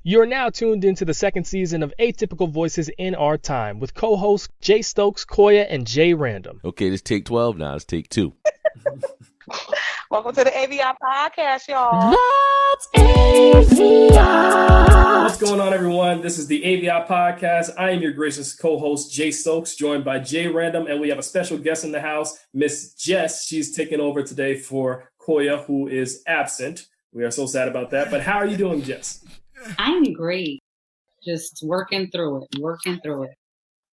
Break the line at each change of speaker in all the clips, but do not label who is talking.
You're now tuned into the second season of Atypical Voices in Our Time with co-hosts Jay Stokes, Koya, and Jay Random.
Okay, let's take 12 now. Let's take 2.
Welcome to the AVIOT podcast, y'all.
That's AVIOT.
What's going on, everyone? This is the AVIOT podcast. I am your gracious co-host, Jay Stokes, joined by Jay Random, and we have a special guest in the house, Miss Jess. She's taking over today for Koya, who is absent. We are so sad about that. But how are you doing, Jess?
I'm great. Just working through it.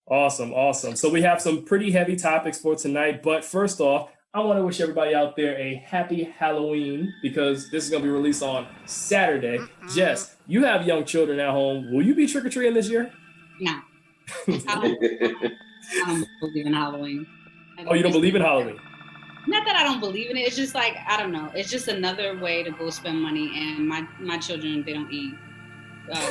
Awesome. So we have some pretty heavy topics for tonight. But first off, I want to wish everybody out there a happy Halloween because this is going to be released on Saturday. Jess, you have young children at home. Will you be trick-or-treating this year?
No. I don't believe in Halloween.
Oh, you don't believe in Halloween?
Not that I don't believe in it. It's just like, I don't know. It's just another way to go spend money. And my children, they don't eat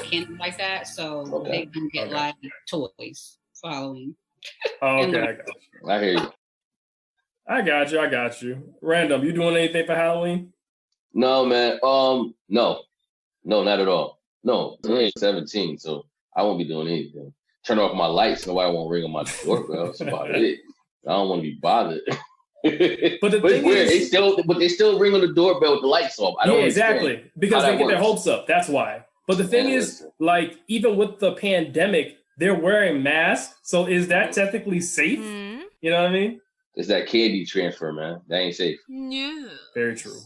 candy like that. So they don't get like toys for Halloween.
Oh, okay, I got you.
I hear you.
I got you. Random, you doing anything for Halloween?
No, man. No, not at all. No, I ain't 17, so I won't be doing anything. Turn off my lights, nobody won't ring on my doorbell. That's about it. I don't want to be bothered.
But the thing is,
they still ring on the doorbell with the lights off. I don't
exactly, because they get their hopes up. That's why. But the thing is, like, even with the pandemic, they're wearing masks. So is that technically safe? Mm-hmm. You know what I mean?
It's that candy transfer, man. That ain't safe.
No.
Very true.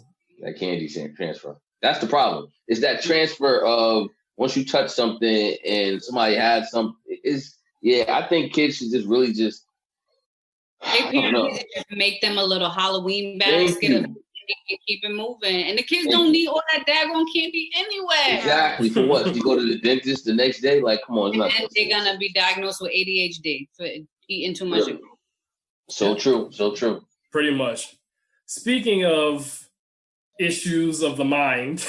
That candy transfer. That's the problem. It's that transfer of once you touch something and somebody has something. I think kids should just really just.
Just make them a little Halloween basket and keep it moving. And the kids don't need all that daggone candy anyway.
Exactly. For what? You go to the dentist the next day? Like, come on.
And then they're going to be diagnosed with ADHD for eating too much.
So true.
Pretty much. Speaking of issues of the mind,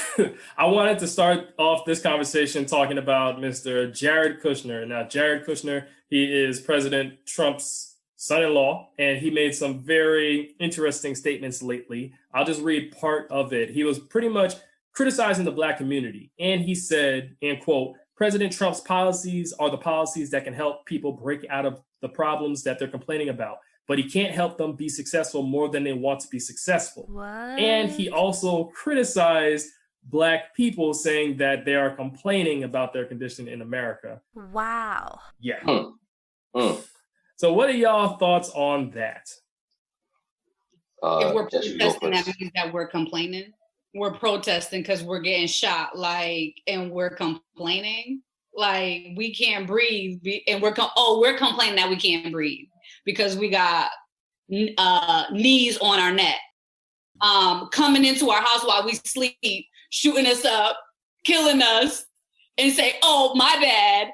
I wanted to start off this conversation talking about Mr. Jared Kushner. Now, Jared Kushner, he is President Trump's son-in-law, and he made some very interesting statements lately. I'll just read part of it. He was pretty much criticizing the Black community, and he said, and quote, President Trump's policies are the policies that can help people break out of the problems that they're complaining about, but he can't help them be successful more than they want to be successful.
What?
And he also criticized Black people, saying that they are complaining about their condition in America.
Wow.
Yeah. So what are y'all thoughts on that?
If we're protesting, that means that we're complaining. We're protesting because we're getting shot, and we're complaining. Like, we can't breathe. And we're complaining that we can't breathe because we got knees on our neck. Coming into our house while we sleep, shooting us up, killing us, and say, oh, my bad,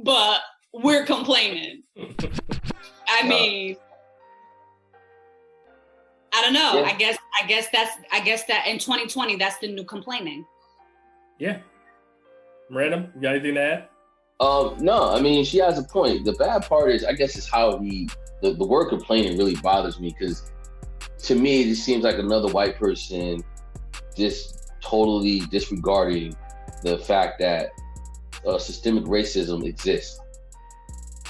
but we're complaining. I mean, I don't know. Yeah. I guess that in 2020, that's the new complaining.
Yeah. Random, you got anything to add?
No, I mean, she has a point. The bad part is, I guess, is how the word complaining really bothers me, because to me, it just seems like another white person just totally disregarding the fact that systemic racism exists.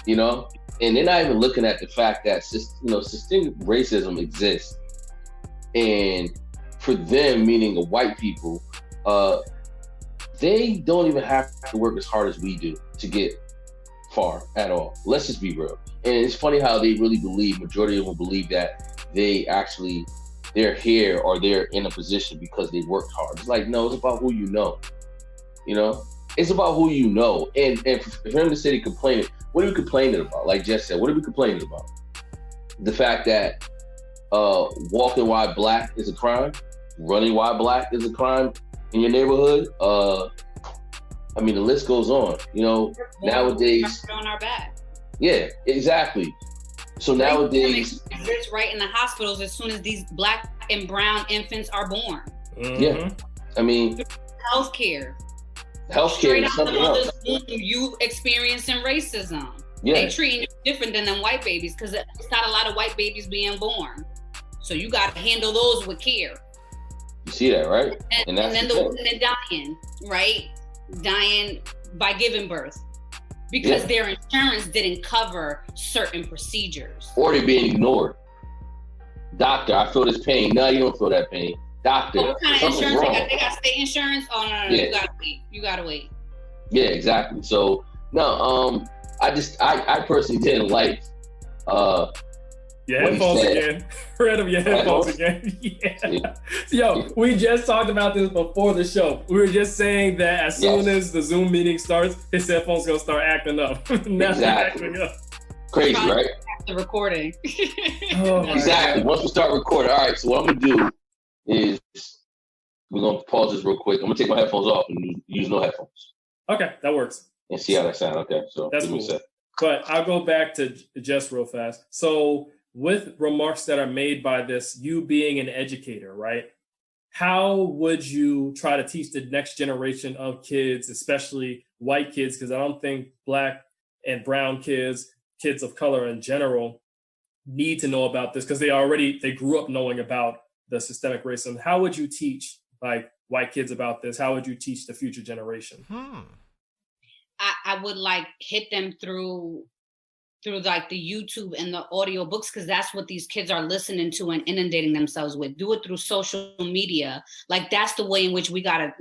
You know, and they're not even looking at the fact that systemic racism exists, and for them, meaning the white people, they don't even have to work as hard as we do to get far at all. Let's just be real. And it's funny how they really believe, majority of them believe that they're here or they're in a position because they worked hard. It's like, no, it's about who you know. You know, it's about who you know. And for him to say they complaining, what are we complaining about? Like Jess said, what are we complaining about? The fact that walking while Black is a crime, running while Black is a crime in your neighborhood. I mean, the list goes on. You know, nowadays.
On our back.
Yeah, exactly. So nowadays,
it's right in the hospitals as soon as these Black and brown infants are born.
Mm-hmm.
Yeah, I mean,
healthcare
is something else.
You experiencing racism.
Yeah.
They treating you different than them white babies because it's not a lot of white babies being born. So you got to handle those with care.
You see that, right?
And then the women dying, right? dying by giving birth because their insurance didn't cover certain procedures.
Or they're being ignored. Doctor, I feel this pain. No, you don't feel that pain. Doctor,
what kind of insurance they got? State insurance? Oh no,
yeah.
You gotta wait.
Yeah, exactly. So no, I personally didn't like
your headphones again. Read them your headphones again. Yeah. Yo, we just talked about this before the show. We were just saying that as soon as the Zoom meeting starts, his headphones gonna start acting up. Now
exactly.
Acting up.
Crazy, right?
The recording.
Exactly. Once we start recording, all right. So what I'm gonna do is we're gonna pause this real quick. I'm gonna take my headphones off and use no headphones.
Okay, that works.
And see how that sounds. Okay, so
that's cool. But I'll go back to Jess real fast. So with remarks that are made by this, you being an educator, right? How would you try to teach the next generation of kids, especially white kids? Because I don't think Black and brown kids of color in general, need to know about this because they grew up knowing about the systemic racism. How would you teach like white kids about this? How would you teach the future generation?
I would like hit them through like the YouTube and the audio books, because that's what these kids are listening to and inundating themselves with. Do it through social media. Like that's the way in which we gotta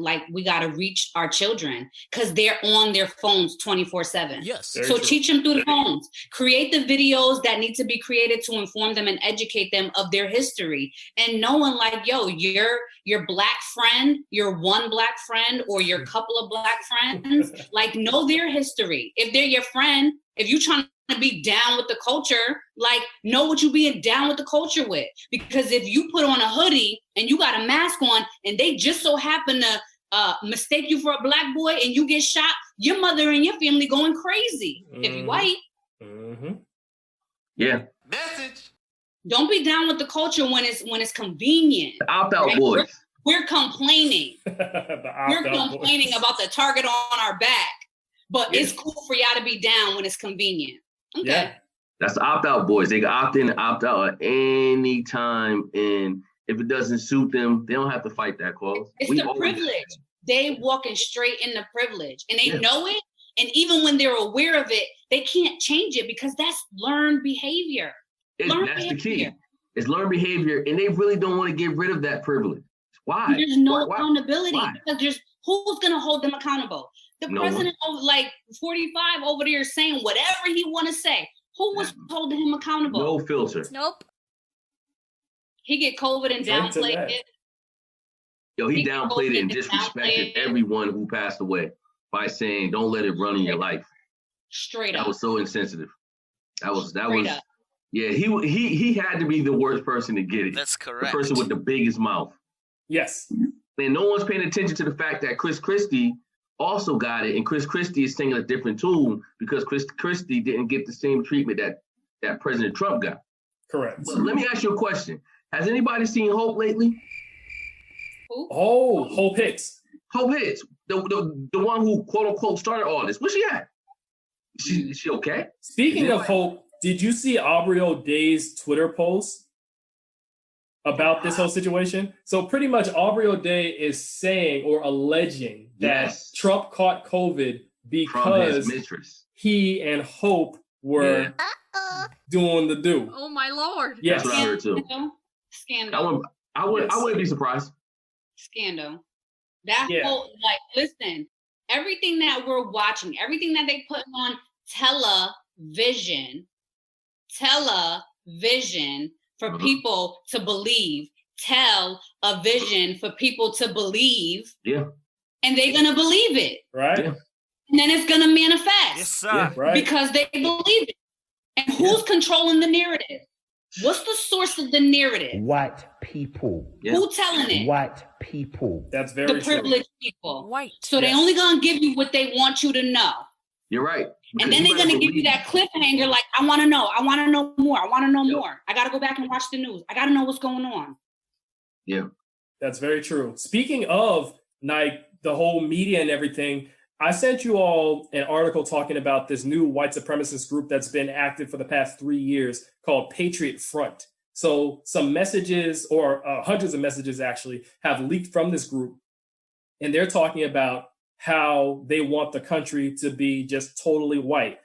reach our children, because they're on their phones 24/7.
Yes.
So teach them through the phones. Create the videos that need to be created to inform them and educate them of their history. And knowing like, yo, your Black friend, your one Black friend or your couple of Black friends, like know their history. If they're your friend, if you trying to be down with the culture, like know what you being down with the culture with. Because if you put on a hoodie and you got a mask on and they just so happen to mistake you for a Black boy and you get shot, your mother and your family going crazy. If you white.
Yeah.
Message.
Don't be down with the culture when it's convenient.
Opt-out boys.
We're complaining. We're complaining about the target on our back. But it's cool for y'all to be down when it's convenient. Okay.
Yeah.
That's the opt-out boys. They can opt in and opt out at any time. And if it doesn't suit them, they don't have to fight that cause.
It's the privilege. They walking straight in the privilege. And they know it. And even when they're aware of it, they can't change it because that's learned behavior.
That's the key. It's learned behavior. And they really don't want to get rid of that privilege. Why?
There's no accountability. Because who's going to hold them accountable? The president of like 45 over there saying whatever he want to say. Who was holding him accountable?
No filter.
Nope.
He get COVID and downplayed it.
Yo, he downplayed it and disrespected everyone who passed away by saying, "Don't let it run in your life."
Straight up.
That was so insensitive. That was.
Up.
Yeah, he had to be the worst person to get it.
That's correct.
The person with the biggest mouth.
Yes.
And no one's paying attention to the fact that Chris Christie also got it, and Chris Christie is singing a different tune because Chris Christie didn't get the same treatment that President Trump got.
Correct.
But let me ask you a question. Has anybody seen Hope lately?
Who?
Oh, Hope Hicks.
Hope Hicks, the one who quote unquote started all this. Where's she at? Is she okay?
Speaking of Hope, did you see Aubrey O'Day's Twitter post about this whole situation? So pretty much Aubrey O'Day is saying or alleging that Trump caught COVID because he and Hope were doing the do.
Oh my Lord.
Yes.
That's what I heard too.
Scandal.
I wouldn't be surprised.
Scandal. That whole, like, listen, everything that we're watching, everything that they put on television for people to believe, tell a vision for people to believe.
Yeah.
And they're going to believe it.
Right.
Yeah.
And then it's going to manifest.
Yes, sir.
Yeah,
right.
Because they believe it. And who's controlling the narrative? What's the source of the narrative?
White people.
Yeah.
Who telling it?
White people.
That's very
the privileged people.
White.
So they only going to give you what they want you to know.
You're right.
And then they're going to give you that cliffhanger like, I want to know more. I want to know more. I got to go back and watch the news. I got to know what's going on.
Yeah.
That's very true. Speaking of like the whole media and everything, I sent you all an article talking about this new white supremacist group that's been active for the past 3 years called Patriot Front. So some messages, or hundreds of messages actually, have leaked from this group. And they're talking about how they want the country to be just totally white.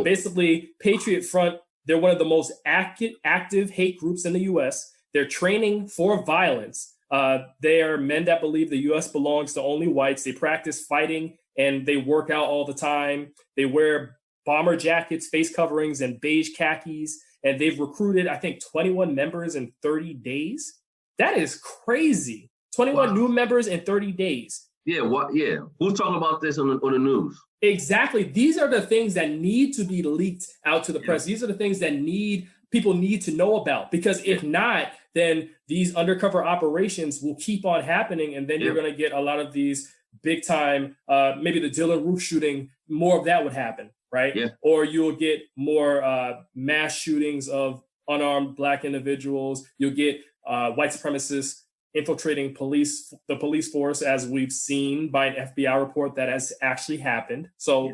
Basically, Patriot Front, they're one of the most active hate groups in the U.S. They're training for violence. They are men that believe the U.S. belongs to only whites. They practice fighting and they work out all the time. They wear bomber jackets, face coverings, and beige khakis. And they've recruited, I think, 21 members in 30 days. That is crazy. 21 new members in 30 days.
Yeah, what? Yeah. Who's talking about this on the news?
Exactly. These are the things that need to be leaked out to the press. These are the things that people need to know about, because if not, then these undercover operations will keep on happening. And then you're going to get a lot of these big time, maybe the Dylan Roof shooting, more of that would happen, right? Yeah. Or you'll get more mass shootings of unarmed Black individuals. You'll get white supremacists infiltrating the police force, as we've seen by an FBI report that has actually happened. So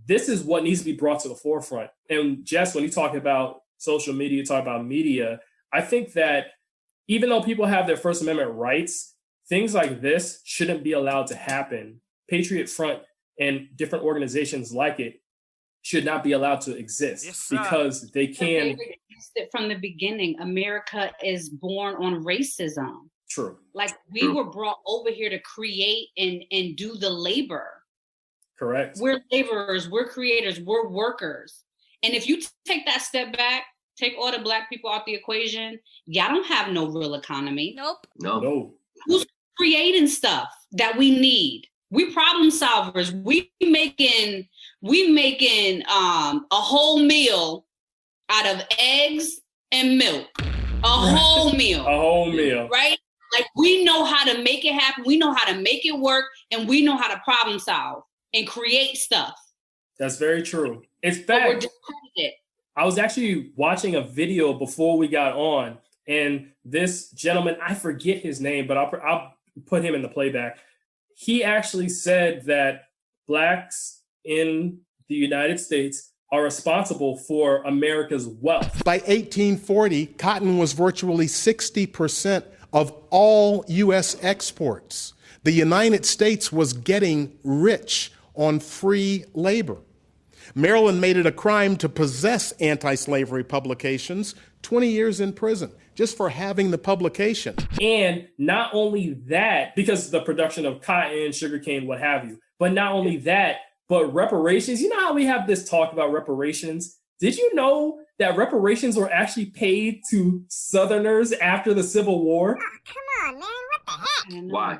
this is what needs to be brought to the forefront. And Jess, when you talk about social media, you talk about media, I think that even though people have their First Amendment rights, things like this shouldn't be allowed to happen. Patriot Front and different organizations like it should not be allowed to exist, because they can.
From the beginning, America is born on racism.
True.
Like we were brought over here to create and do the labor.
Correct.
We're laborers, we're creators, we're workers. And if you take that step back, take all the Black people out the equation, y'all don't have no real economy.
No.
Who's creating stuff that we need? We problem solvers. We making a whole meal out of eggs and milk. A whole meal. Right? Like we know how to make it happen. We know how to make it work, and we know how to problem solve and create stuff.
That's very true. In fact, I was actually watching a video before we got on, and this gentleman, I forget his name, but I'll put him in the playback. He actually said that Blacks in the United States are responsible for America's wealth.
By 1840, cotton was virtually 60% of all U.S. exports. The United States was getting rich on free labor. Maryland made it a crime to possess anti-slavery publications, 20 years in prison, just for having the publication.
And not only that, because the production of cotton, sugarcane, what have you, but not only that, but reparations. You know how we have this talk about reparations? Did you know that reparations were actually paid to Southerners after the Civil War?
Oh, come on, man. What the heck?
Why?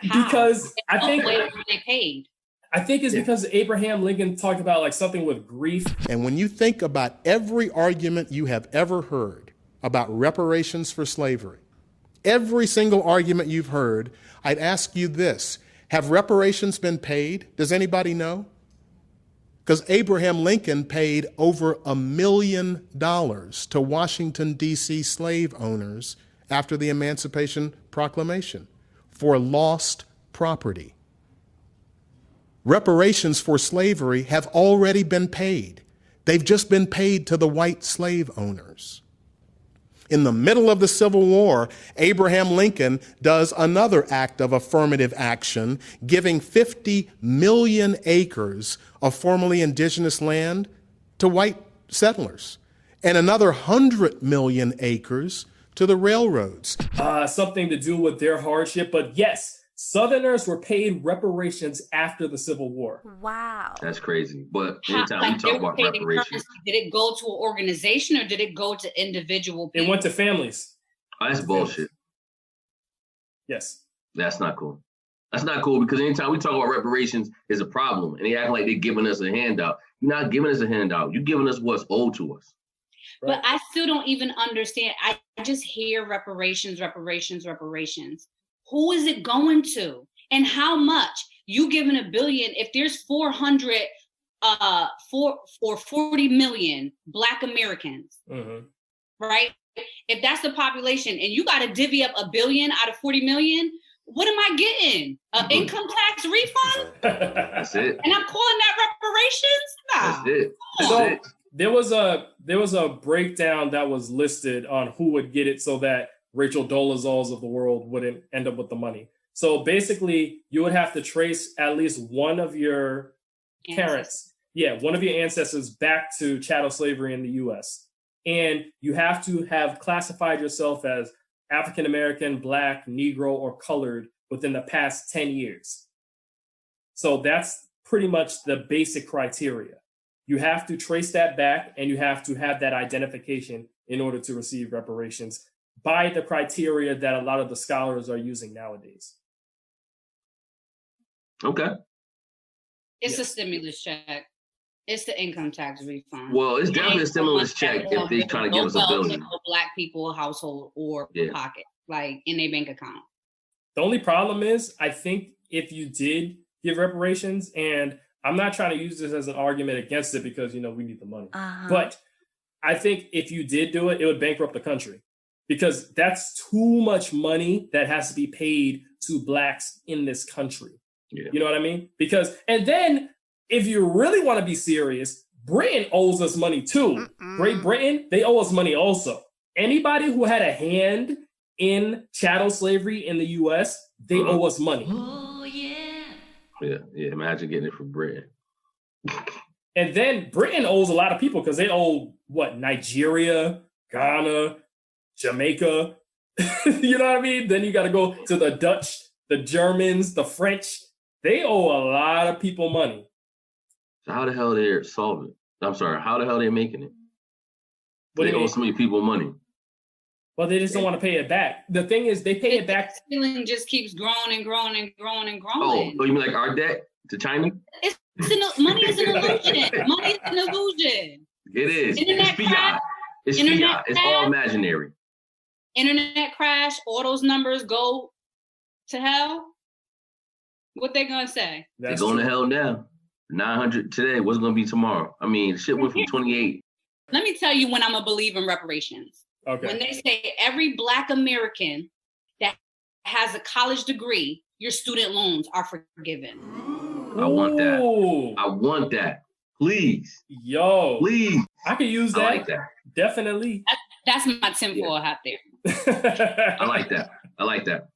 Because I think
they paid.
I think it's because Abraham Lincoln talked about like something with grief.
And when you think about every argument you have ever heard about reparations for slavery, every single argument you've heard, I'd ask you this. Have reparations been paid? Does anybody know? Because Abraham Lincoln paid over $1 million to Washington, D.C. slave owners after the Emancipation Proclamation for lost property. Reparations for slavery have already been paid. They've just been paid to the white slave owners. In the middle of the Civil War, Abraham Lincoln does another act of affirmative action, giving 50 million acres of formerly indigenous land to white settlers, and another 100 million acres to the railroads.
Something to do with their hardship, but yes, Southerners were paid reparations after the Civil War.
Wow.
That's crazy. But anytime we talk about reparations,
did it go to an organization or did it go to individual people?
It went to families.
Oh, that's bullshit.
Yes.
That's not cool. That's not cool, because anytime we talk about reparations, is a problem. And they act like they're giving us a handout. You're not giving us a handout. You're giving us what's owed to us.
Right? But I still don't even understand. I just hear reparations. Who is it going to? And how much? You giving $1 billion, if there's 400 or 40 million Black Americans, right? If that's the population and you got to divvy up $1 billion out of 40 million, what am I getting? An income tax refund?
That's it.
And I'm calling that reparations? Nah.
That's it.
So there was a breakdown that was listed on who would get it so that Rachel Dolezals of the world wouldn't end up with the money. So basically, you would have to trace at least one of your parents, one of your ancestors back to chattel slavery in the U.S. And you have to have classified yourself as African American, Black, Negro, or colored within the past 10 years. So that's pretty much the basic criteria. You have to trace that back, and you have to have that identification in order to receive reparations by the criteria that a lot of the scholars are using nowadays.
Okay.
It's a stimulus check. It's the income tax refund.
Well, it's definitely a stimulus check if they trying to give us $1 billion.
Black people, household, or pocket, like in their bank account.
The only problem is, I think if you did give reparations, and I'm not trying to use this as an argument against it because, we need the money. But I think if you did do it, it would bankrupt the country because that's too much money that has to be paid to Blacks in this country. Yeah. You know what I mean? And then if you really want to be serious, Britain owes us money too. Great Britain, they owe us money also. Anybody who had a hand in chattel slavery in the US, they owe us money.
Oh, yeah.
Yeah, imagine getting it from Britain.
And then Britain owes a lot of people because they owe, Nigeria, Ghana, Jamaica. You know what I mean? Then you got to go to the Dutch, the Germans, the French. They owe a lot of people money.
So how the hell they're solving it? I'm sorry, how the hell they're making it? They owe so many people money.
Well, they just don't want to pay it back. The thing is, they pay it back.
The ceiling just keeps growing and growing and growing and growing.
Oh, you mean like our debt to China?
Money is an illusion. Money is an illusion.
It is. It's fiat. It's fiat. It's all imaginary.
Internet crash, all those numbers go to hell. What they gonna say?
They're going to hell now. 900 today. What's going to be tomorrow? I mean, shit went from 28.
Let me tell you when I'm a believer in reparations.
Okay.
When they say every Black American that has a college degree, your student loans are forgiven.
I want that. I want that. Please.
Yo.
Please.
I could use that.
I like that.
Definitely.
That's my tinfoil hat there.
I like that. I like that.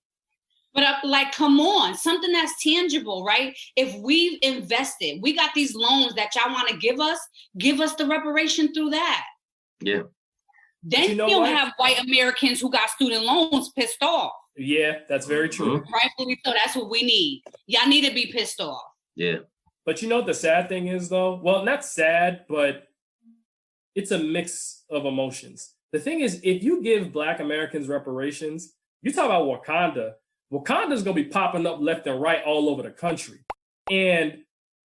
But come on, something that's tangible, right? If we've invested, we got these loans that y'all want to give us the reparation through that.
Yeah.
Then you'll have white Americans who got student loans pissed off.
Yeah, that's very true.
Rightfully so, that's what we need. Y'all need to be pissed off.
Yeah.
But you know what the sad thing is, though? Well, not sad, but it's a mix of emotions. The thing is, if you give Black Americans reparations, you talk about Wakanda's going to be popping up left and right all over the country. And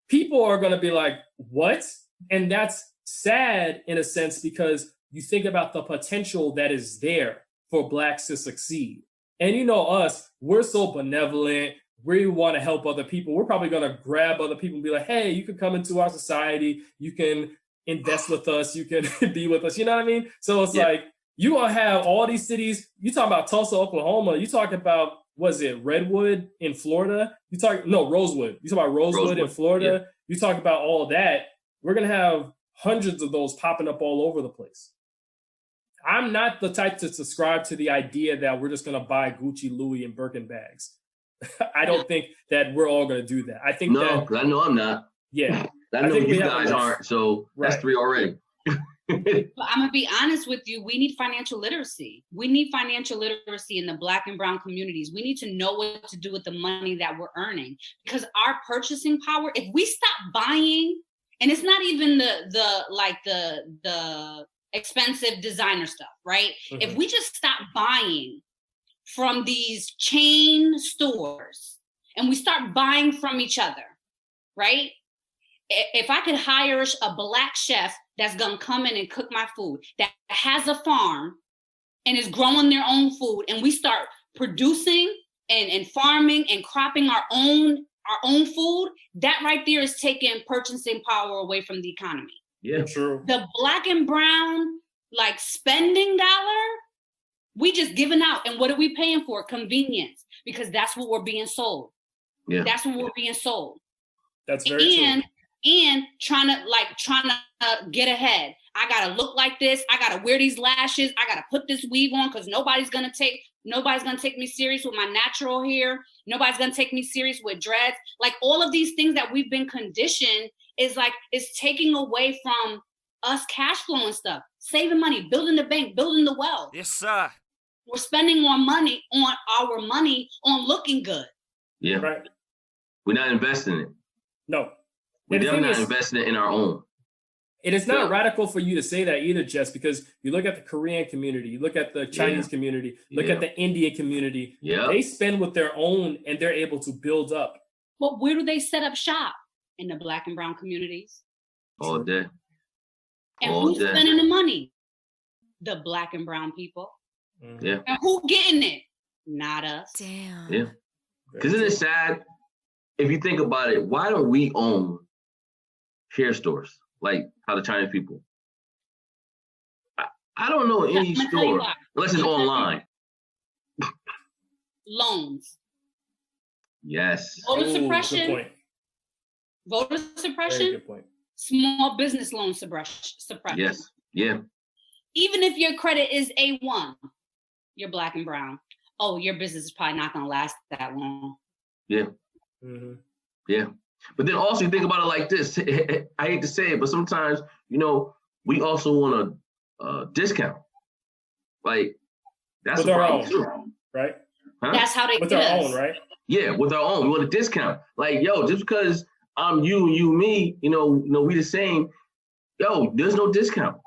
people are going to be like, what? And that's sad in a sense because you think about the potential that is there for Blacks to succeed. And you know us, we're so benevolent. We want to help other people. We're probably going to grab other people and be like, hey, you can come into our society. You can invest with us. You can be with us. You know what I mean? So it's like, you going to have all these cities. You talk about Tulsa, Oklahoma. You talk about, was it Redwood in Florida? Rosewood. You talk about Rosewood in Florida. Yeah. You talk about all that. We're going to have hundreds of those popping up all over the place. I'm not the type to subscribe to the idea that we're just going to buy Gucci, Louis, and Birkin bags. I don't think that we're all going to do that. I think
I know I'm not.
Yeah.
I know you guys aren't, so that's 3 already.
But I'm gonna be honest with you. We need financial literacy. We need financial literacy in the Black and brown communities. We need to know what to do with the money that we're earning because our purchasing power. If we stop buying, and it's not even the expensive designer stuff, right? Mm-hmm. If we just stop buying from these chain stores and we start buying from each other, right? If I could hire a Black chef that's gonna come in and cook my food, that has a farm and is growing their own food, and we start producing and farming and cropping our own food, that right there is taking purchasing power away from the economy.
Yeah, true.
The Black and brown spending dollar, we just giving out. And what are we paying for? Convenience, because that's what we're being sold.
Yeah,
that's what we're being sold.
That's very true.
And trying to get ahead. I gotta look like this. I gotta wear these lashes. I gotta put this weave on because nobody's gonna take me serious with my natural hair. Nobody's gonna take me serious with dreads. Like all of these things that we've been conditioned is taking away from us cash flowing stuff, saving money, building the bank, building the wealth.
Yes, sir.
We're spending more money on looking good.
Yeah.
Right.
We're not investing it.
No.
We're definitely not investing it in our own.
And it's not radical for you to say that either, Jess, because you look at the Korean community, you look at the Chinese community, look at the Indian community.
Yeah.
They spend with their own and they're able to build up.
But where do they set up shop? In the Black and brown communities.
All day.
And who's spending the money? The Black and brown people.
Mm-hmm.
Yeah.
And who getting it? Not us.
Damn.
Yeah. Because isn't it sad? If you think about it, why don't we own hair stores like how the Chinese people? I don't know any store unless it's online.
Loans.
Yes.
Voter suppression.
Good point.
Voter suppression.
Very good point.
Small business loan suppression.
Yes. Yeah.
Even if your credit is A1, you're Black and brown. Oh, your business is probably not going to last that long.
Yeah.
Mm-hmm.
Yeah. But then also you think about it like this. I hate to say it, but sometimes, we also want a discount. Like, that's
with
a
our
problem
own,
too.
right?
Huh?
That's how they
with
get
our
us.
own, right?
Yeah, with our own. We want a discount. Like, yo, just because I'm you and you me, we the same. Yo, there's no discount.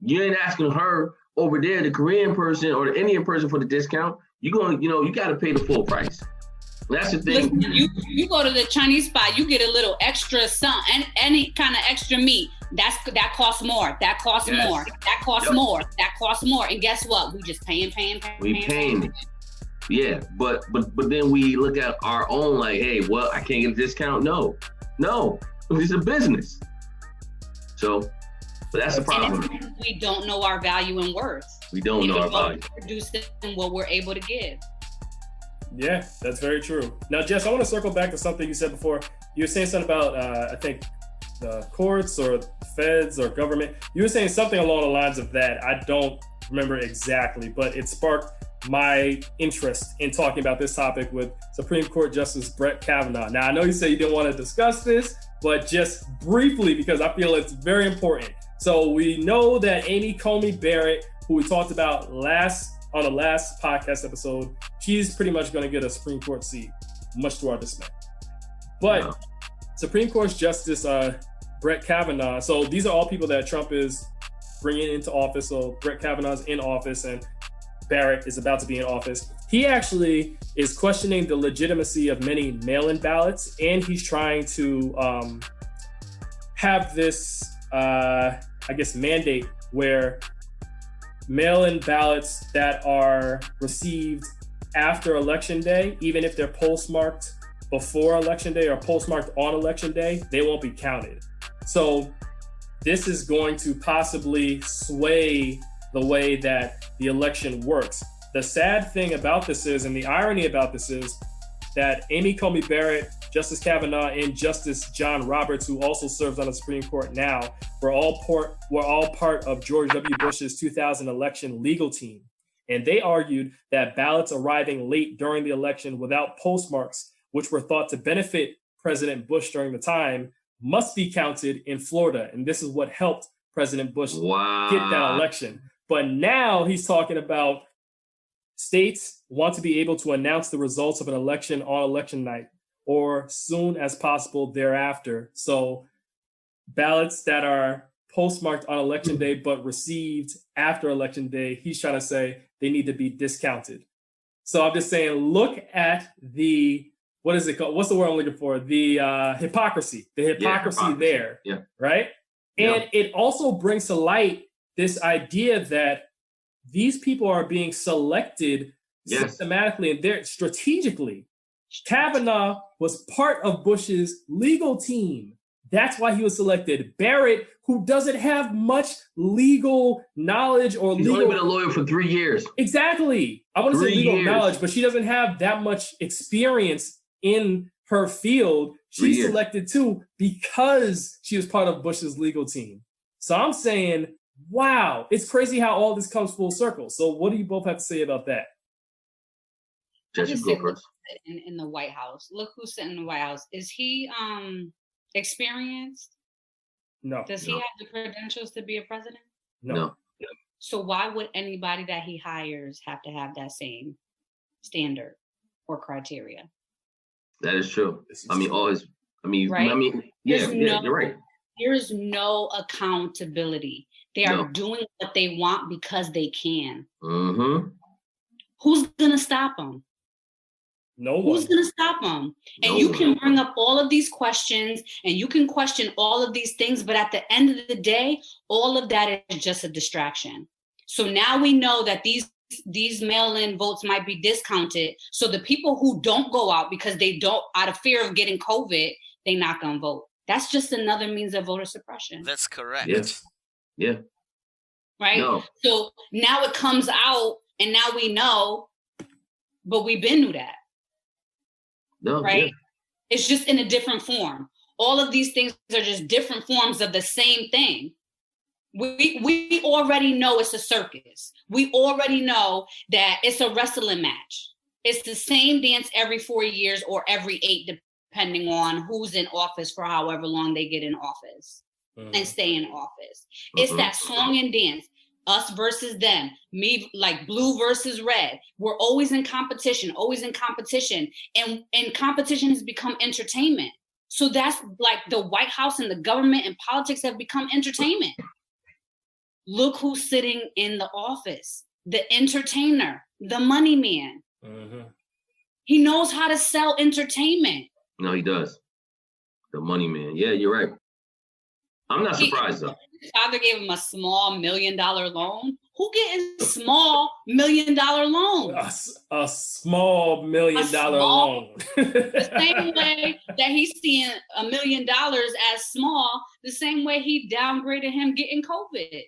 You ain't asking her over there, the Korean person or the Indian person for the discount. You got to pay the full price. That's the thing.
Listen, you go to the Chinese spot, you get a little extra and any kind of extra meat. That costs more. That costs more. That costs more. That costs more. And guess what? We just paying.
We paying. Yeah, but then we look at our own like, hey, well, I can't get a discount. No, it's a business. So, but that's the problem.
We don't know our value and worth.
We don't know our value.
Producing what we're able to give.
Yeah, that's very true. Now, Jess, I want to circle back to something you said before. You were saying something about, I think, the courts or feds or government. You were saying something along the lines of that. I don't remember exactly, but it sparked my interest in talking about this topic with Supreme Court Justice Brett Kavanaugh. Now, I know you said you didn't want to discuss this, but just briefly, because I feel it's very important. So we know that Amy Coney Barrett, who we talked about on the last podcast episode, she's pretty much going to get a Supreme Court seat, much to our dismay. But Supreme Court Justice Brett Kavanaugh, so these are all people that Trump is bringing into office. So Brett Kavanaugh's in office and Barrett is about to be in office. He actually is questioning the legitimacy of many mail-in ballots, and he's trying to have this, mandate where mail-in ballots that are received after Election Day, even if they're postmarked before Election Day or postmarked on Election Day, they won't be counted. So this is going to possibly sway the way that the election works. The sad thing about this is, and the irony about this is, that Amy Coney Barrett, Justice Kavanaugh, and Justice John Roberts, who also serves on the Supreme Court now, were all part of George W. Bush's 2000 election legal team. And they argued that ballots arriving late during the election without postmarks, which were thought to benefit President Bush during the time, must be counted in Florida. And this is what helped President Bush get that election. But now he's talking about states want to be able to announce the results of an election on election night or soon as possible thereafter. So ballots that are postmarked on election day but received after election day, he's trying to say they need to be discounted. So I'm just saying, look at the, what is it called? What's the word I'm looking for? The hypocrisy. The hypocrisy there, right? And it also brings to light this idea that these people are being selected systematically and they're strategically. Kavanaugh was part of Bush's legal team. That's why he was selected. Barrett, who doesn't have much legal knowledge or
He's only been a lawyer for 3 years.
Exactly. I want to say legal knowledge, but she doesn't have that much experience in her field. She's selected too because she was part of Bush's legal team. So I'm saying Wow, it's crazy how all this comes full circle. So what do you both have to say about that?
Jess, you go first.
In the White House. Look who's sitting in the White House. Is he experienced?
No.
Does he have the credentials to be a president?
No.
So why would anybody that he hires have to have that same standard or criteria?
That is true.
Right?
You're right.
There is no accountability. They are doing what they want because they can.
Mm-hmm.
Who's gonna stop them?
No one.
Who's gonna stop them? And you can bring up all of these questions and you can question all of these things, but at the end of the day, all of that is just a distraction. So now we know that these mail-in votes might be discounted. So the people who don't go out because they don't, out of fear of getting COVID, they're not gonna vote. That's just another means of voter suppression.
That's correct.
Yes. Yeah.
Right?
No.
So now it comes out and now we know, but we've been knew that.
No.
Right?
Yeah.
It's just in a different form. All of these things are just different forms of the same thing. We already know it's a circus. We already know that it's a wrestling match. It's the same dance every 4 years or every 8, depending on who's in office for however long they get in office and stay in office. It's that song and dance, us versus them, me, like blue versus red. We're always in competition. And competition has become entertainment. So that's like the White House and the government and politics have become entertainment. Look who's sitting in the office, the entertainer, the money man.
Mm-hmm.
He knows how to sell entertainment.
No, he does. The money man. Yeah, you're right. I'm not surprised though.
His father gave him a small $1 million loan. Who getting small $1 million loans?
A small $1 million loan.
The same way that he's seeing $1 million as small, the same way he downgraded him getting COVID.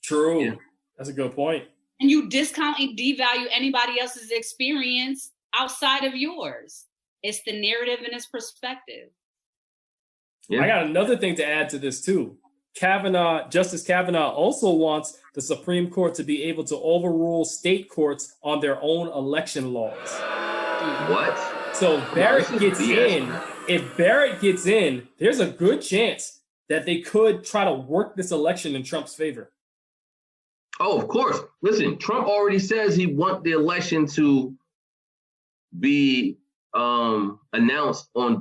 True.
Yeah.
That's a good point.
And you discount and devalue anybody else's experience outside of yours. It's the narrative and its perspective.
Yeah. I got another thing to add to this too. Justice Kavanaugh also wants the Supreme Court to be able to overrule state courts on their own election laws.
What?
So Barrett gets in. If Barrett gets in, there's a good chance that they could try to work this election in Trump's favor.
Oh, of course. Listen, Trump already says he wants the election to be announced on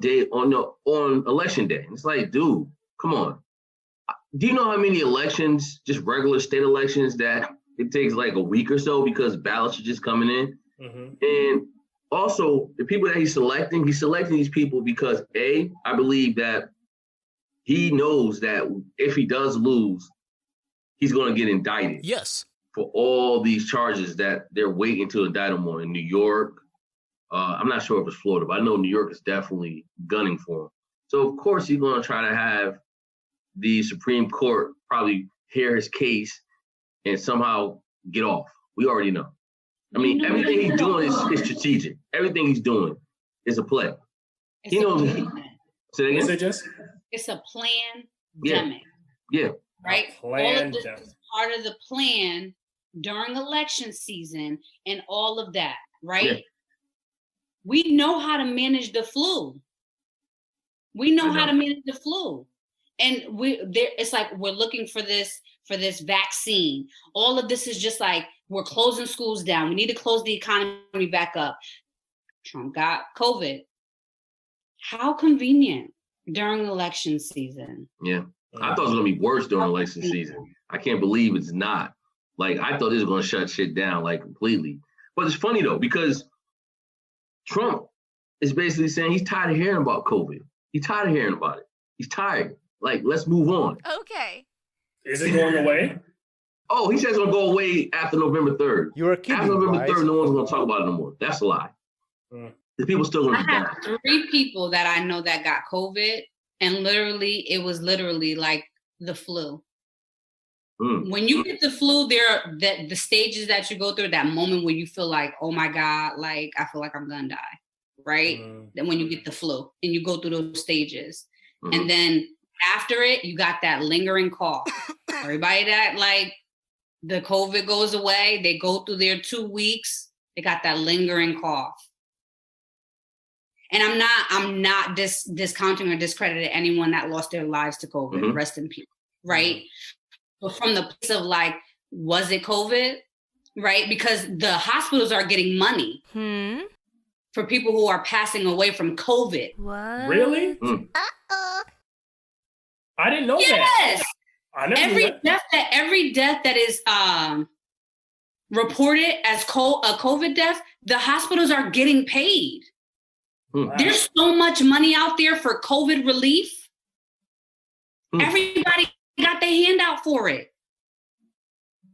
election day. It's like, dude, come on. Do you know how many elections, just regular state elections, that it takes like a week or so because ballots are just coming in?
Mm-hmm.
And also, the people that he's selecting these people because I believe that he knows that if he does lose, he's going to get indicted.
Yes.
For all these charges that they're waiting to indict him on in New York. I'm not sure if it's Florida, but I know New York is definitely gunning for him. So, of course, he's going to try to have the Supreme Court probably hear his case and somehow get off. We already know. I mean, everything he's doing is strategic. Everything he's doing is a play. He knows. Say that again?
Say, Jess?
It's a plan.
Yeah.
Right? All of this is part of the plan during election season and all of that, right?
Yeah.
We know how to manage the flu. And it's like we're looking for this vaccine. All of this is just like we're closing schools down. We need to close the economy back up. Trump got COVID. How convenient during election season.
Yeah. I thought it was going to be worse during election season. I can't believe it's not. Like, I thought this was going to shut shit down, like, completely. But it's funny, though, because Trump is basically saying he's tired of hearing about COVID. He's tired of hearing about it. He's tired. Like, let's move on.
Okay.
Is it going away?
Oh, he says it's going to go away after November 3rd.
You're kidding,
after November
right?
3rd, no one's going to talk about it no more. That's a lie. The people still going to die.
I have 3 people that I know that got COVID, and it was literally like the flu. When you get the flu, the stages that you go through, that moment where you feel like, oh my God, like I feel like I'm gonna die, right? Then when you get the flu and you go through those stages, and then after it, you got that lingering cough. Everybody that like the COVID goes away, they go through their 2 weeks, they got that lingering cough. And I'm not discounting or discrediting anyone that lost their lives to COVID. Rest in peace, right? But from the place of like, was it COVID, right? Because the hospitals are getting money for people who are passing away from COVID.
What?
Really?
Uh-oh.
I didn't know that.
Yes.
I never
Every death that is reported as a COVID death, the hospitals are getting paid.
Wow.
There's so much money out there for COVID relief. Everybody got their hand out for it.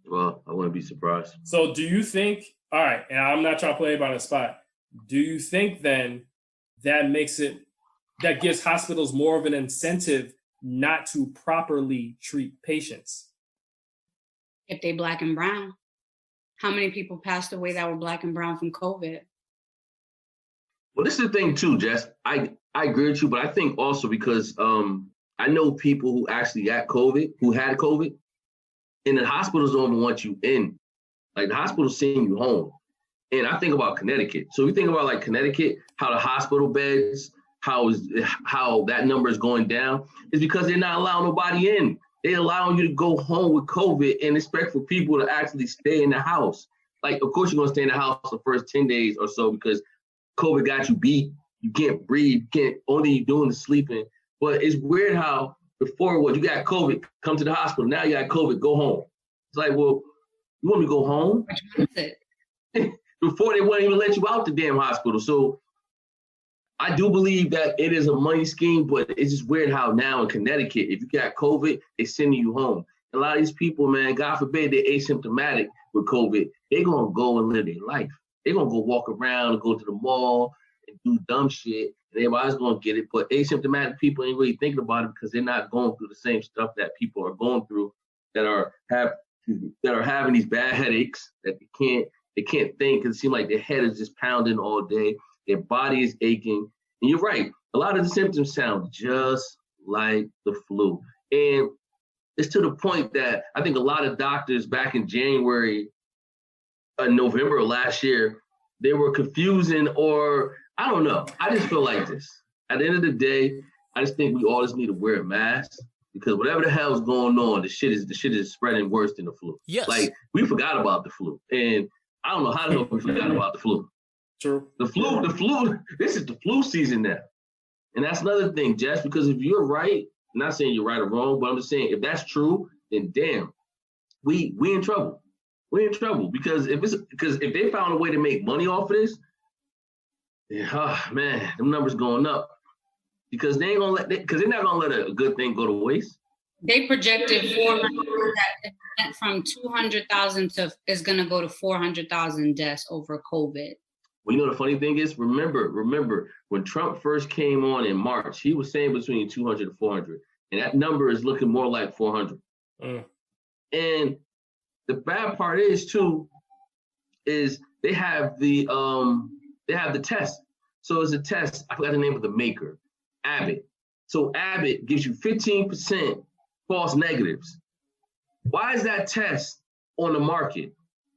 Well, I wouldn't be surprised.
So do you think, all right, and I'm not trying to play anybody on the spot, do you think then that gives hospitals more of an incentive not to properly treat patients?
If they Black and brown, how many people passed away that were Black and brown from COVID?
Well, this is the thing too, Jess. I agree with you, but I think also because I know people who actually got COVID, who had COVID, and the hospitals don't even want you in. Like the hospitals send you home. And I think about Connecticut. So we think about like Connecticut, how the hospital beds, how that number is going down, is because they're not allowing nobody in. They're allowing you to go home with COVID and expect for people to actually stay in the house. Like, of course, you're going to stay in the house the first 10 days or so because COVID got you beat. You can't breathe. Only you doing is sleeping. But it's weird how before you got COVID, come to the hospital. Now you got COVID, go home. It's like, well, you want me to go home? Before they wouldn't even let you out the damn hospital. So I do believe that it is a money scheme, but it's just weird how now in Connecticut, if you got COVID, they sending you home. A lot of these people, man, God forbid they're asymptomatic with COVID, they're going to go and live their life. They're going to go walk around and go to the mall and do dumb shit, and everybody's going to get it. But asymptomatic people ain't really thinking about it because they're not going through the same stuff that people are going through that are having these bad headaches that they can't think because it seems like their head is just pounding all day. Their body is aching. And you're right. A lot of the symptoms sound just like the flu. And it's to the point that I think a lot of doctors back in January, November of last year, they were confusing or I don't know. I just feel like this. At the end of the day, I just think we all just need to wear a mask because whatever the hell is going on, the shit is spreading worse than the flu.
Yes.
Like we forgot about the flu. And I don't know how the hell we forgot about the flu.
True.
The flu, this is the flu season now. And that's another thing, Jess, because if you're right, I'm not saying you're right or wrong, but I'm just saying if that's true, then damn, we in trouble. We're in trouble because if they found a way to make money off of this, man, them numbers going up. Because they're not gonna let a good thing go to waste.
They projected 400 that went from 200,000 to is gonna go to 400,000 deaths over COVID.
Well, you know the funny thing is, remember when Trump first came on in March, he was saying between 200 and 400, and that number is looking more like 400. And the bad part is too, is they have the test. So it's a test. I forgot the name of the maker, Abbott. So Abbott gives you 15% false negatives. Why is that test on the market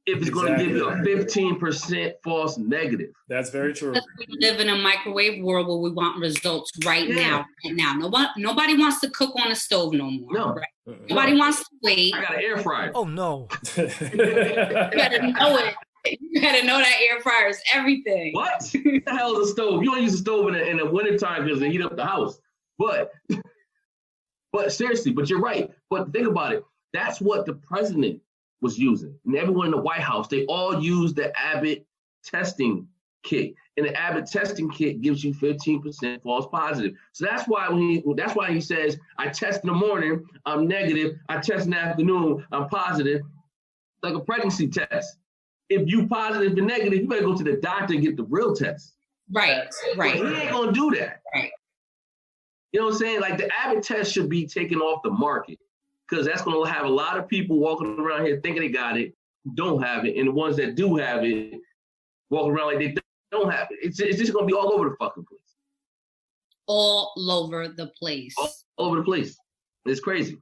if it's going to give you a 15% false negative?
That's very true.
We live in a microwave world where we want results right now. Nobody wants to cook on a stove no more.
No.
Right? Nobody wants to wait.
I got an air fryer.
Oh, no.
You better know it. You better know that air fryer is everything.
What? What the hell is a stove? You don't use a stove in the wintertime because they heat up the house. But seriously, but you're right. But think about it. That's what the president was using. And everyone in the White House, they all use the Abbott testing kit. And the Abbott testing kit gives you 15% false positive. So that's why he says, I test in the morning, I'm negative. I test in the afternoon, I'm positive. Like a pregnancy test. If you positive and negative, you better go to the doctor and get the real test.
Right.
But he ain't gonna do that.
Right.
You know what I'm saying? Like the Abbott test should be taken off the market because that's gonna have a lot of people walking around here thinking they got it, don't have it, and the ones that do have it, walking around like they don't have it. It's just gonna be all over the fucking place.
All over the place.
All over the place. It's crazy.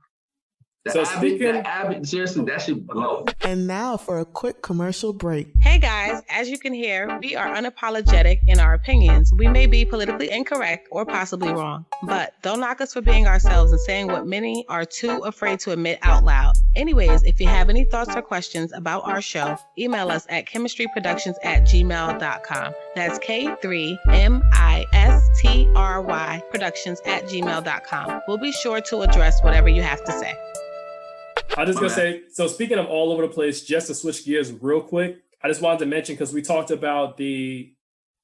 Abbott, seriously, that should blow.
And now for a quick commercial break.
Hey guys, as you can hear, we are unapologetic in our opinions. We may be politically incorrect or possibly wrong, but don't knock us for being ourselves and saying what many are too afraid to admit out loud. Anyways, if you have any thoughts or questions about our show, email us at chemistryproductions@gmail.com. That's K3MISTRY productions@gmail.com. We'll be sure to address whatever you have to say.
I'm just going to say, so speaking of all over the place, just to switch gears real quick, I just wanted to mention, because we talked about the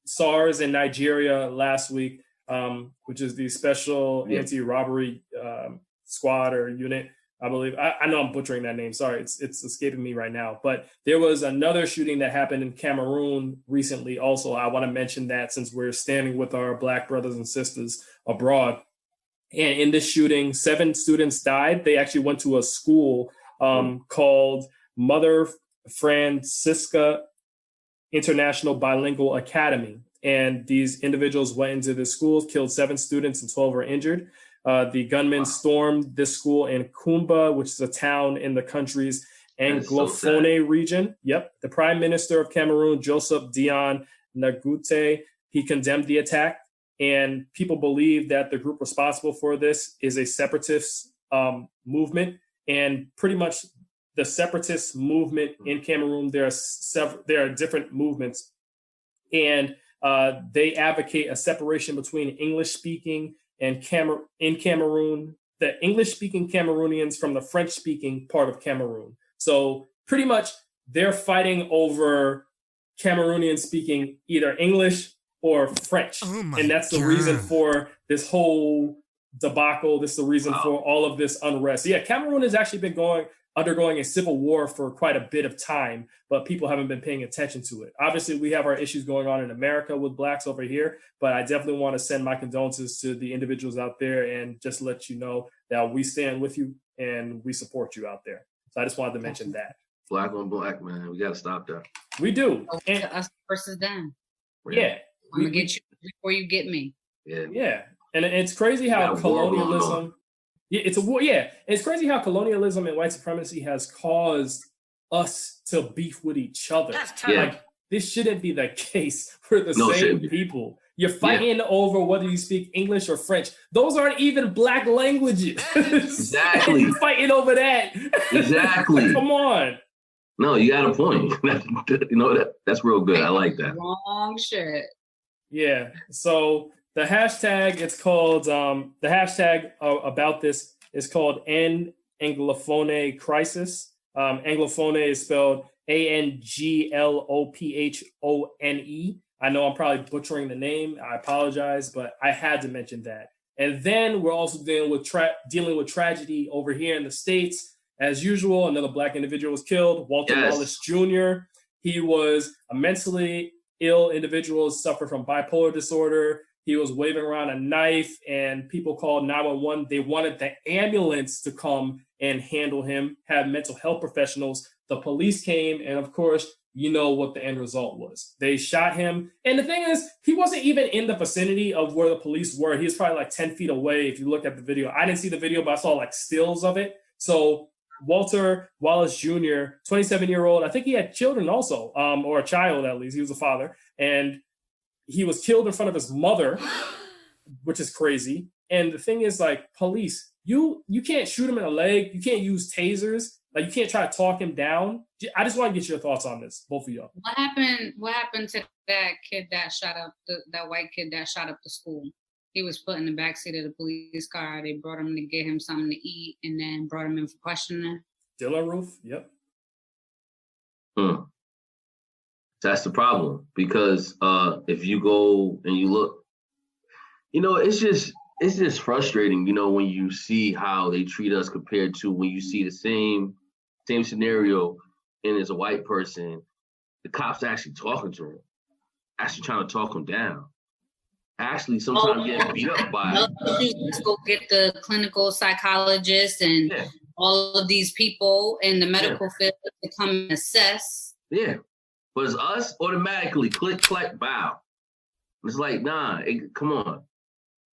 SARS in Nigeria last week, which is the Special Anti-Robbery Squad or unit, I believe. I know I'm butchering that name. Sorry, it's escaping me right now. But there was another shooting that happened in Cameroon recently also. I want to mention that since we're standing with our Black brothers and sisters abroad. And in this shooting, 7 students died. They actually went to a school called Mother Francisca International Bilingual Academy. And these individuals went into the school, killed 7 students and 12 were injured. The gunmen stormed this school in Kumba, which is a town in the country's Anglophone region. Yep. The Prime Minister of Cameroon, Joseph Dion Nagute, he condemned the attack. And people believe that the group responsible for this is a separatist movement. And pretty much the separatist movement in Cameroon, there are different movements. And they advocate a separation between English-speaking and in Cameroon, the English-speaking Cameroonians from the French-speaking part of Cameroon. So pretty much they're fighting over Cameroonians speaking either English or French. And that's the reason for this whole debacle. This is the reason for all of this unrest. Yeah, Cameroon has actually been undergoing a civil war for quite a bit of time, but people haven't been paying attention to it. Obviously, we have our issues going on in America with Blacks over here, but I definitely want to send my condolences to the individuals out there and just let you know that we stand with you and we support you out there. So I just wanted to mention that.
Black on black, man. We got to stop that.
We do.
And us versus them.
Yeah.
I'm going to get you before you get me.
Yeah. And it's crazy how colonialism... Yeah, it's a war. Yeah, it's crazy how colonialism and white supremacy has caused us to beef with each other. Like, this shouldn't be the case for the same people. You're fighting over whether you speak English or French. Those aren't even Black languages.
Exactly.
You're fighting over that.
Exactly.
Come on.
No, you got a point. That's real good. I like that.
Wrong shit.
Yeah. So the hashtag, it's called, the hashtag about this is called End Anglophone Crisis. Anglophone is spelled Anglophone. I know I'm probably butchering the name. I apologize, but I had to mention that. And then we're also dealing with tragedy over here in the States. As usual, another Black individual was killed, Walter Wallace Jr. He was a mentally ill individual, suffered from bipolar disorder. He was waving around a knife and people called 911. They wanted the ambulance to come and handle him, have mental health professionals. The police came, and of course, you know what the end result was. They shot him. And the thing is, he wasn't even in the vicinity of where the police were. He was probably like 10 feet away if you look at the video. I didn't see the video, but I saw like stills of it. So Walter Wallace Jr., 27-year-old, I think he had children also, or a child at least. He was a father. And he was killed in front of his mother, which is crazy. And the thing is, like, police, you can't shoot him in the leg. You can't use tasers. Like, you can't try to talk him down. I just want to get your thoughts on this, both of y'all.
What happened to that kid that shot up that white kid that shot up the school? He was put in the backseat of the police car. They brought him to get him something to eat and then brought him in for questioning.
Dylan Roof, yep.
That's the problem, because if you go and you look, it's just frustrating, when you see how they treat us compared to when you see the same scenario and as a white person, the cops actually talking to him, actually trying to talk him down, actually sometimes getting beat up by.
Let's go get the clinical psychologist and all of these people in the medical field to come and assess.
Yeah. But it's us automatically click, clack, bow. It's like, nah, come on.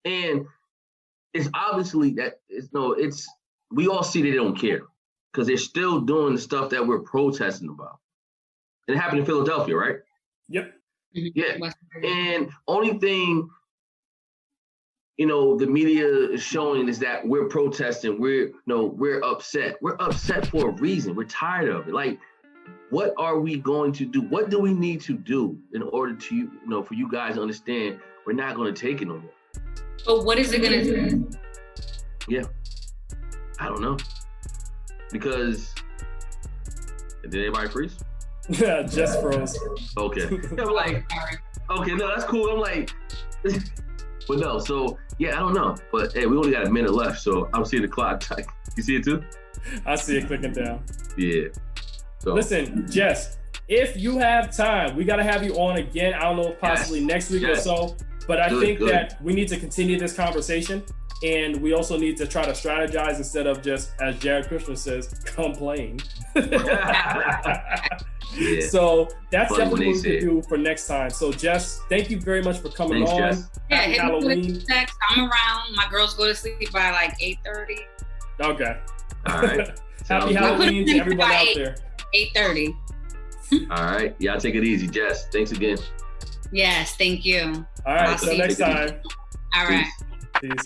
And it's obviously that it's we all see they don't care because they're still doing the stuff that we're protesting about. And it happened in Philadelphia, right?
Yep.
Yeah. And only thing, the media is showing is that we're protesting. We're upset. We're upset for a reason. We're tired of it. Like, what are we going to do? What do we need to do in order to, for you guys to understand we're not going to take it no more?
But what is it going to do?
Yeah. I don't know. Because, did anybody freeze?
Yeah, just froze.
Okay. I'm like, okay, no, that's cool. I'm like, but no, so, yeah, I don't know. But, hey, we only got a minute left, so I'm seeing the clock. You see it too?
I see it clicking down.
Yeah. So.
Listen, Jess, if you have time, we got to have you on again. I don't know if possibly next week or so, but I think that we need to continue this conversation, and we also need to try to strategize instead of just, as Jared Kushner says, complain.
Yeah.
So that's definitely what we can do for next time. So Jess, thank you very much for coming on.
Jess.
Happy Halloween.
I'm around. My girls go to sleep by like 8:30.
Okay.
All right.
Happy Halloween to everyone out there.
8:30.
All right. Y'all take it easy. Jess, thanks again.
Yes, thank you.
All right. Till next time.
All right.
Peace.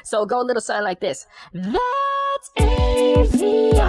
So go a little something like this. That's AVIOT.